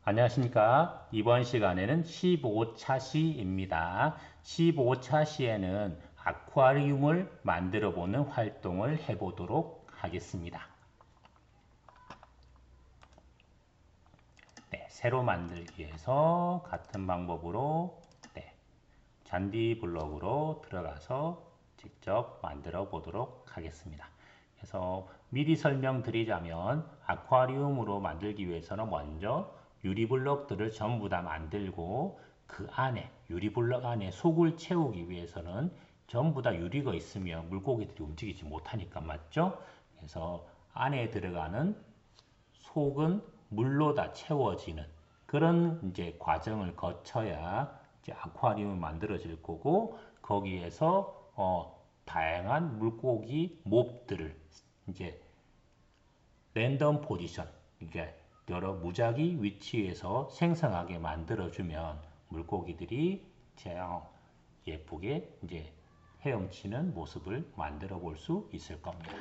안녕하십니까. 이번 시간에는 15차 시입니다. 15차 시에는 아쿠아리움을 만들어 보는 활동을 해보도록 하겠습니다. 네, 새로 만들기 위해서 같은 방법으로 잔디 블록으로 들어가서 직접 만들어 보도록 하겠습니다. 그래서 미리 설명드리자면 아쿠아리움으로 만들기 위해서는 먼저 유리블럭들을 전부 다 만들고 그 안에 유리블럭 안에 속을 채우기 위해서는 전부 다 유리가 있으면 물고기들이 움직이지 못하니까 맞죠? 그래서 안에 들어가는 속은 물로 다 채워지는 그런 이제 과정을 거쳐야 이제 아쿠아리움이 만들어질 거고 거기에서 다양한 물고기 몹들을 이제 랜덤 포지션 이게 여러 무작위 위치에서 생성하게 만들어주면 물고기들이 예쁘게 이제 헤엄치는 모습을 만들어 볼 수 있을 겁니다.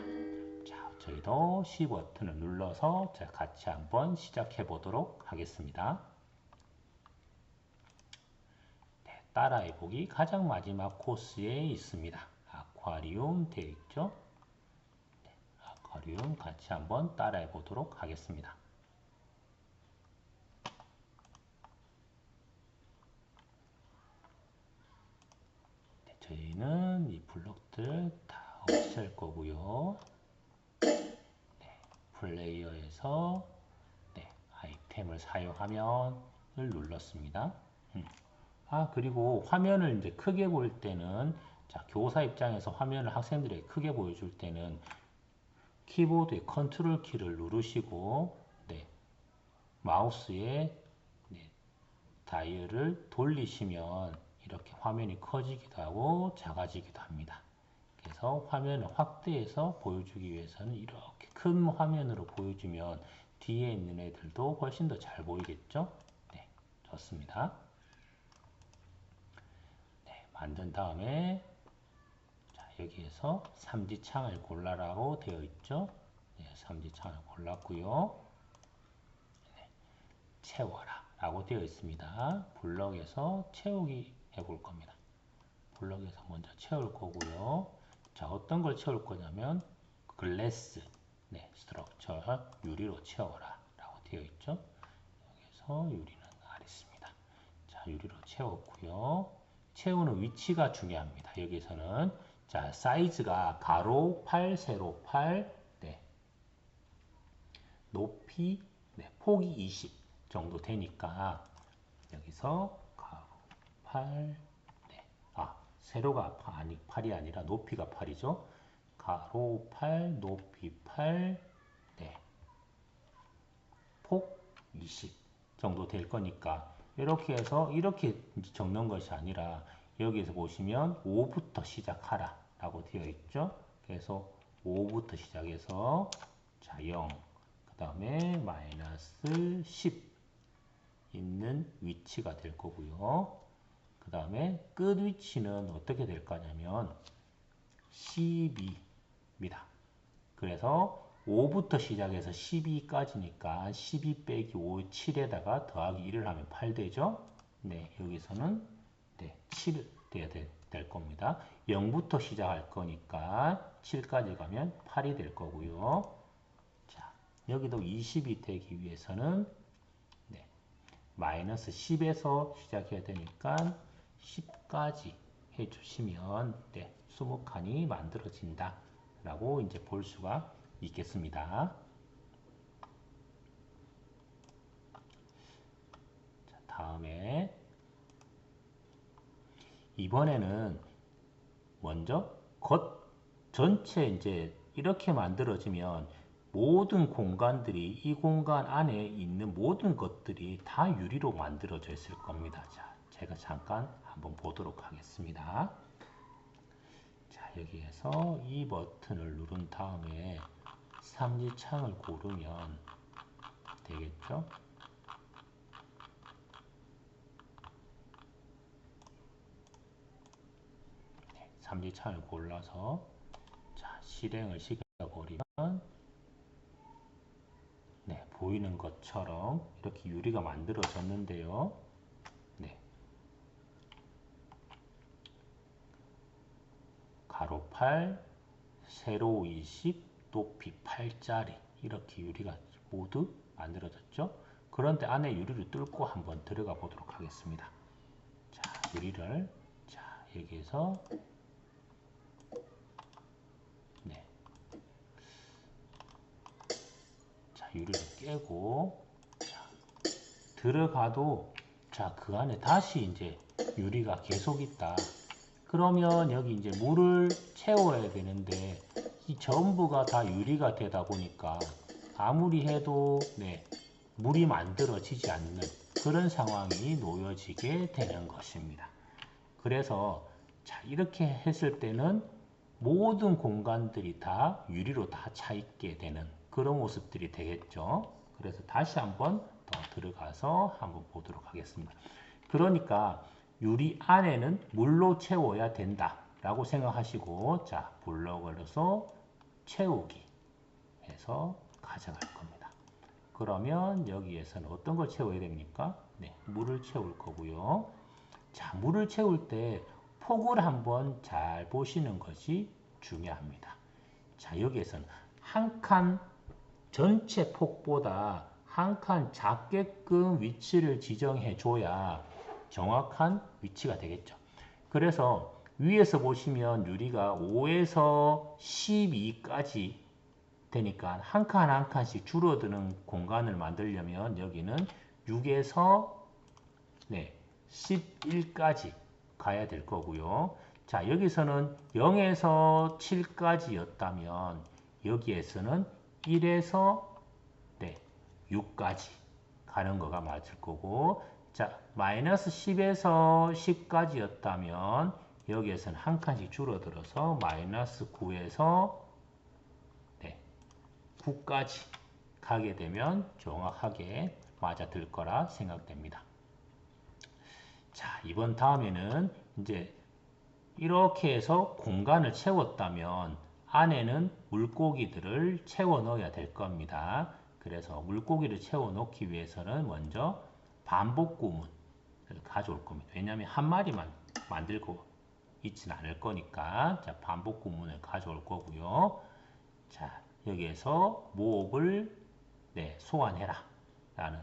자, 저희도 C 버튼을 눌러서 같이 한번 시작해 보도록 하겠습니다. 네, 따라해 보기 가장 마지막 코스에 있습니다. 아쿠아리움 되어 있죠? 네, 아쿠아리움 같이 한번 따라해 보도록 하겠습니다. 네, 저희는 이 블록들 다 없앨 거고요. 플레이어에서 아이템을 사용하면을 눌렀습니다. 그리고 화면을 이제 크게 볼 때는 자, 교사 입장에서 화면을 학생들에게 크게 보여줄 때는 키보드의 컨트롤 키를 누르시고 마우스의 다이얼을 돌리시면 이렇게 화면이 커지기도 하고 작아지기도 합니다. 그래서 화면을 확대해서 보여주기 위해서는 이렇게 큰 화면으로 보여주면 뒤에 있는 애들도 훨씬 더 잘 보이겠죠? 네, 좋습니다. 네, 만든 다음에 자, 여기에서 삼지창을 골라라고 되어 있죠? 네, 삼지창을 골랐고요. 네, 채워라 라고 되어 있습니다. 블럭에서 채우기 해볼 겁니다. 블럭에서 먼저 채울 거고요. 자, 어떤 걸 채울 거냐면 글래스, 스트럭처, 유리로 채워라 라고 되어 있죠. 여기서 유리는 알 있습니다. 자, 유리로 채웠고요. 채우는 위치가 중요합니다. 여기서는 자, 사이즈가 가로 8, 세로 8, 높이 폭이 20 정도 되니까 여기서 가로 8, 세로가 8이 아니라 높이가 8이죠. 가로 8, 높이 8, 폭 20 정도 될 거니까 이렇게 해서 이렇게 적는 것이 아니라 여기에서 보시면 5부터 시작하라 라고 되어 있죠. 그래서 5부터 시작해서 자, 0, 그 다음에 마이너스 10 있는 위치가 될 거고요. 그 다음에 끝 위치는 어떻게 될 거냐면 12입니다. 그래서 5부터 시작해서 12까지니까 12 빼기 5, 7에다가 더하기 1을 하면 8 되죠? 네, 여기서는 7 돼야 될 겁니다. 0부터 시작할 거니까 7까지 가면 8이 될 거고요. 자, 여기도 20이 되기 위해서는 마이너스 10에서 시작해야 되니까 10까지 해주시면 20칸이 만들어진다 라고 이제 볼 수가 있겠습니다. 자, 다음에 이번에는 먼저 겉 전체 이제 이렇게 만들어지면 모든 공간들이 이 공간 안에 있는 모든 것들이 다 유리로 만들어져 있을 겁니다. 자, 제가 잠깐 한번 보도록 하겠습니다. 자, 여기에서 이 버튼을 누른 다음에 삼지창을 고르면 되겠죠? 삼지창을 골라서 자, 실행을 시켜버리면 보이는 것처럼 이렇게 유리가 만들어졌는데요. 네. 가로 8, 세로 20, 높이 8짜리 이렇게 유리가 모두 만들어졌죠. 그런데 안에 유리를 뚫고 한번 들어가 보도록 하겠습니다. 자, 유리를 여기에서 네. 자, 유리를 깨고 들어가도 그 안에 다시 이제 유리가 계속 있다. 그러면 여기 이제 물을 채워야 되는데 이 전부가 다 유리가 되다 보니까 아무리 해도 물이 만들어지지 않는 그런 상황이 놓여지게 되는 것입니다. 그래서 이렇게 했을 때는 모든 공간들이 다 유리로 다 차 있게 되는 그런 모습들이 되겠죠. 그래서 다시 한번 더 들어가서 한번 보도록 하겠습니다. 그러니까 유리 안에는 물로 채워야 된다 라고 생각하시고 블럭으로서 채우기 해서 가져갈 겁니다. 그러면 여기에서는 어떤 걸 채워야 됩니까? 물을 채울 거고요. 물을 채울 때 폭을 한번 잘 보시는 것이 중요합니다. 여기에서는 한 칸 전체 폭보다 한 칸 작게끔 위치를 지정해 줘야 정확한 위치가 되겠죠. 그래서 위에서 보시면 유리가 5에서 12까지 되니까 한 칸 한 칸씩 줄어드는 공간을 만들려면 여기는 6에서 11까지 가야 될 거고요. 여기서는 0에서 7까지였다면 여기에서는 1에서 6까지 가는 거가 맞을 거고, 마이너스 10에서 10까지였다면 여기에서는 한 칸씩 줄어들어서 마이너스 9에서 9까지 가게 되면 정확하게 맞아들 거라 생각됩니다. 이번 다음에는 이제 이렇게 해서 공간을 채웠다면 안에는 물고기들을 채워 넣어야 될 겁니다. 그래서 물고기를 채워 넣기 위해서는 먼저 반복 구문을 가져올 겁니다. 왜냐하면 한 마리만 만들고 있지는 않을 거니까 반복 구문을 가져올 거고요. 여기에서 모업을 소환해라 라는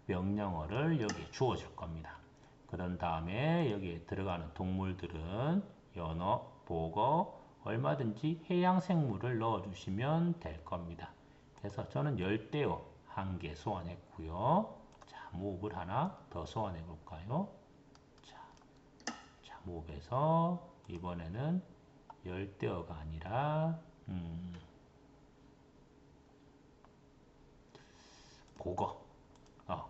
명령어를 여기에 주어줄 겁니다. 그런 다음에 여기에 들어가는 동물들은 연어, 보거, 얼마든지 해양생물을 넣어주시면 될 겁니다. 그래서 저는 열대어 1개 소환했고요. 모업을 하나 더 소환해 볼까요? 모업에서 이번에는 열대어가 아니라 보거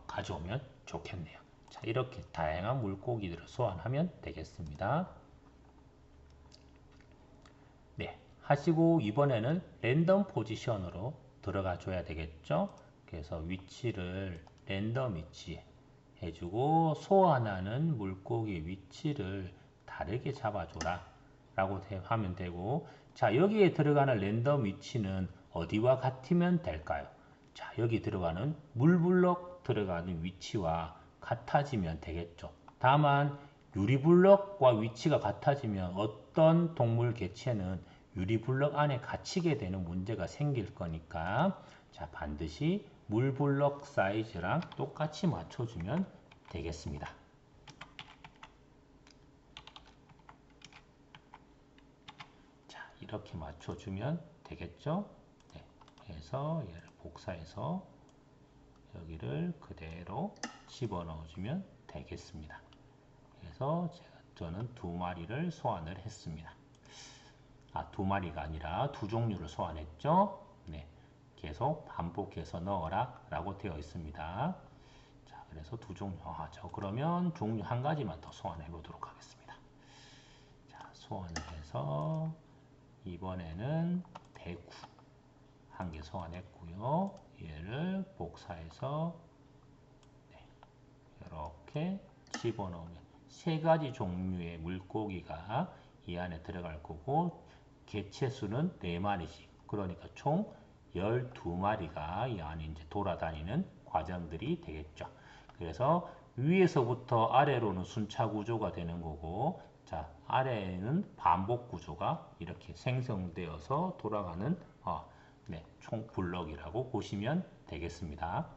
가져오면 좋겠네요. 이렇게 다양한 물고기들을 소환하면 되겠습니다. 하시고 이번에는 랜덤 포지션으로 들어가 줘야 되겠죠. 그래서 위치를 랜덤 위치 해주고 소환하는 물고기 위치를 다르게 잡아줘라 라고 하면 되고, 여기에 들어가는 랜덤 위치는 어디와 같으면 될까요? 여기 들어가는 물블럭 들어가는 위치와 같아지면 되겠죠. 다만 유리블럭과 위치가 같아지면 어떤 동물 개체는 유리블럭 안에 갇히게 되는 문제가 생길 거니까 반드시 물블럭 사이즈랑 똑같이 맞춰주면 되겠습니다. 이렇게 맞춰주면 되겠죠. 그래서 얘를 복사해서 여기를 그대로 집어넣어주면 되겠습니다. 그래서 저는 2마리를 소환을 했습니다. 2마리가 아니라 2종류를 소환했죠. 계속 반복해서 넣어라 라고 되어 있습니다. 그래서 2종류. 그러면 종류 한 가지만 더 소환해 보도록 하겠습니다. 소환을 해서 이번에는 대구 1개 소환했고요. 얘를 복사해서 이렇게 집어넣으면 3가지 종류의 물고기가 이 안에 들어갈 거고 개체 수는 4마리씩. 그러니까 총 12마리가 이 안에 이제 돌아다니는 과정들이 되겠죠. 그래서 위에서부터 아래로는 순차 구조가 되는 거고, 자, 아래에는 반복 구조가 이렇게 생성되어서 돌아가는 네, 총 블럭이라고 보시면 되겠습니다.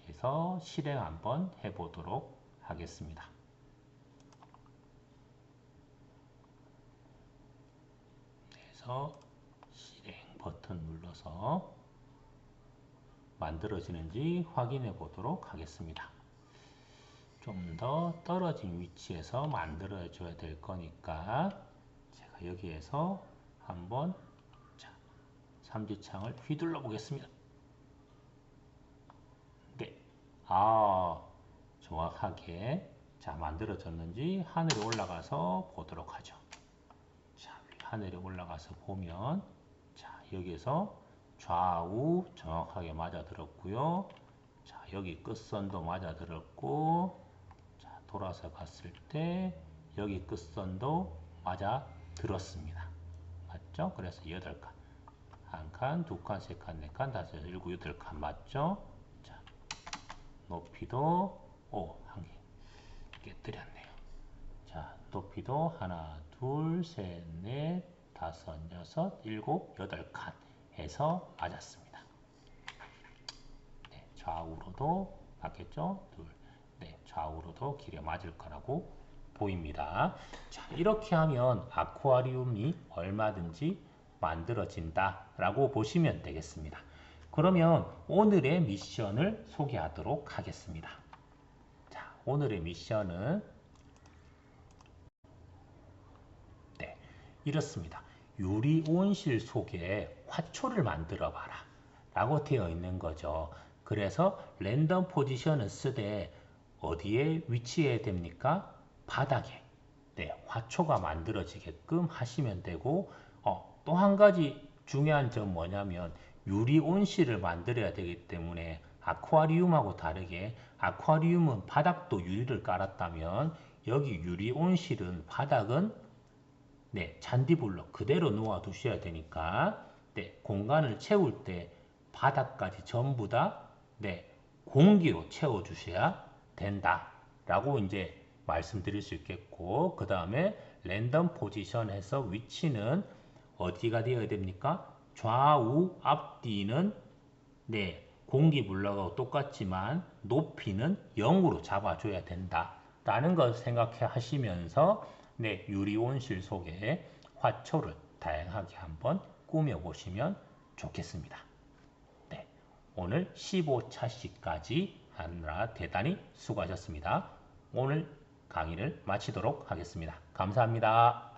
그래서 실행 한번 해보도록 하겠습니다. 그래서 실행 버튼 눌러서 만들어지는지 확인해 보도록 하겠습니다. 좀 더 떨어진 위치에서 만들어 줘야 될 거니까 제가 여기에서 한번 삼지창을 휘둘러 보겠습니다. 네, 정확하게 만들어졌는지 하늘에 올라가서 보도록 하죠. 자, 하늘에 올라가서 보면 여기에서 좌우 정확하게 맞아 들었고요. 자, 여기 끝선도 맞아 들었고, 자, 돌아서 갔을 때 여기 끝선도 맞아 들었습니다. 맞죠? 그래서 8칸. 1칸, 2칸, 3칸, 4칸, 5, 6, 7, 8칸 맞죠? 자, 높이도 1개 깨뜨렸네요. 자, 높이도 하나, 둘, 셋, 넷, 5, 6, 7, 8칸 해서 맞았습니다. 네, 좌우로도 맞겠죠? 둘, 네, 좌우로도 길에 맞을 거라고 보입니다. 자, 이렇게 하면 아쿠아리움이 얼마든지 만들어진다 라고 보시면 되겠습니다. 그러면 오늘의 미션을 소개하도록 하겠습니다. 자, 오늘의 미션은 이렇습니다. 유리 온실 속에 화초를 만들어 봐라 라고 되어 있는 거죠. 그래서 랜덤 포지션을 쓰되 어디에 위치해야 됩니까? 바닥에 화초가 만들어지게끔 하시면 되고, 또 한 가지 중요한 점 뭐냐면 유리 온실을 만들어야 되기 때문에 아쿠아리움하고 다르게 아쿠아리움은 바닥도 유리를 깔았다면 여기 유리 온실은 바닥은 잔디블럭 그대로 놓아 두셔야 되니까 공간을 채울 때 바닥까지 전부 다 공기로 채워 주셔야 된다 라고 이제 말씀드릴 수 있겠고, 그 다음에 랜덤 포지션에서 위치는 어디가 되어야 됩니까? 좌우 앞뒤는 공기 블럭하고 똑같지만 높이는 0으로 잡아줘야 된다 라는 걸 생각해 하시면서 유리 온실 속에 화초를 다양하게 한번 꾸며 보시면 좋겠습니다. 오늘 15차시까지 하느라 대단히 수고하셨습니다. 오늘 강의를 마치도록 하겠습니다. 감사합니다.